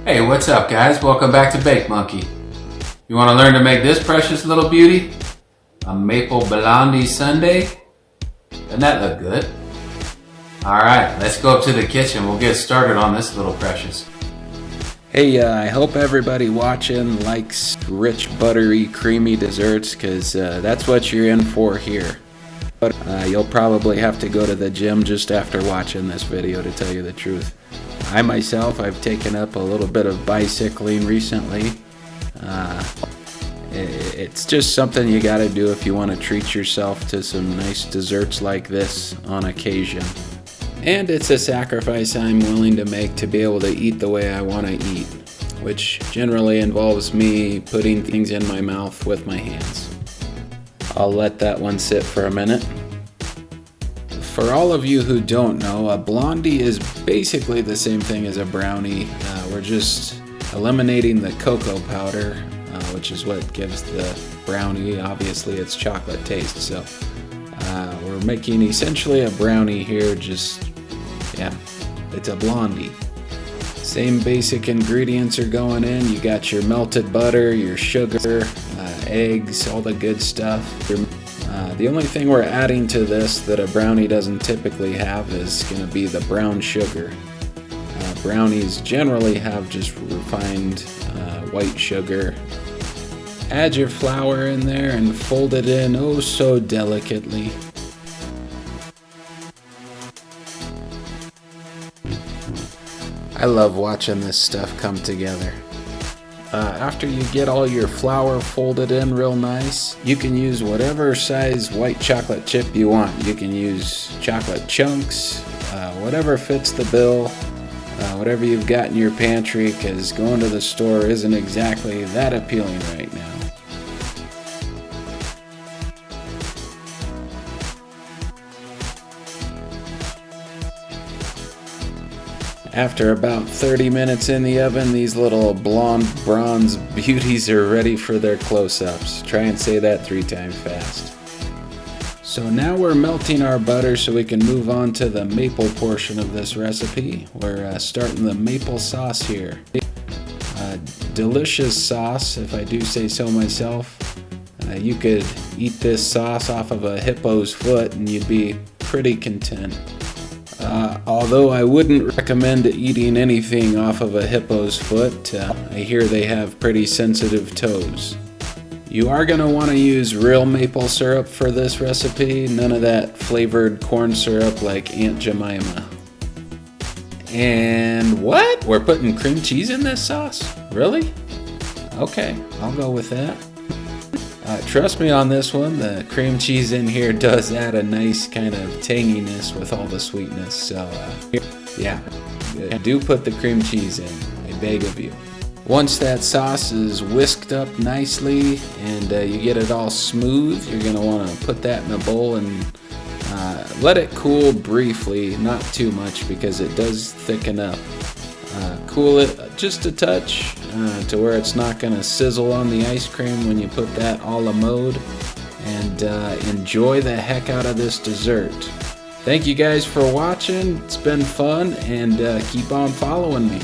Hey, what's up guys? Welcome back to Bake Monkey. You want to learn to make this precious little beauty? A maple Blondie sundae? Doesn't that look good? Alright, let's go up to the kitchen. We'll get started on this little precious. Hey, I hope everybody watching likes rich, buttery, creamy desserts, because that's what you're in for here. But you'll probably have to go to the gym just after watching this video, to tell you the truth. I myself, I've taken up a little bit of bicycling recently. It's just something you gotta do if you want to treat yourself to some nice desserts like this on occasion. And it's a sacrifice I'm willing to make to be able to eat the way I want to eat, which generally involves me putting things in my mouth with my hands. I'll let that one sit for a minute. For all of you who don't know, a Blondie is basically the same thing as a brownie. We're just eliminating the cocoa powder, which is what gives the brownie, obviously, its chocolate taste. So we're making essentially a brownie here, it's a Blondie. Same basic ingredients are going in. You got your melted butter, your sugar, eggs, all the good stuff. The only thing we're adding to this that a brownie doesn't typically have is going to be the brown sugar. Brownies generally have just refined white sugar. Add your flour in there and fold it in oh so delicately. I love watching this stuff come together. After you get all your flour folded in real nice, you can use whatever size white chocolate chip you want. You can use chocolate chunks, whatever fits the bill, whatever you've got in your pantry, because going to the store isn't exactly that appealing right now. After about 30 minutes in the oven, these little blonde bronze beauties are ready for their close-ups. Try and say that 3 times fast. So now we're melting our butter so we can move on to the maple portion of this recipe. We're starting the maple sauce here. Delicious sauce, if I do say so myself. You could eat this sauce off of a hippo's foot and you'd be pretty content. Although I wouldn't recommend eating anything off of a hippo's foot. I hear they have pretty sensitive toes. You are going to want to use real maple syrup for this recipe, none of that flavored corn syrup like Aunt Jemima. And what? We're putting cream cheese in this sauce? Really? Okay, I'll go with that. Trust me on this one, the cream cheese in here does add a nice kind of tanginess with all the sweetness. So yeah, do put the cream cheese in, I beg of you. Once that sauce is whisked up nicely and you get it all smooth, you're going to want to put that in a bowl and let it cool briefly, not too much because it does thicken up. Cool it just a touch to where it's not going to sizzle on the ice cream when you put that a la mode, and enjoy the heck out of this dessert. Thank you guys for watching. It's been fun, and keep on following me.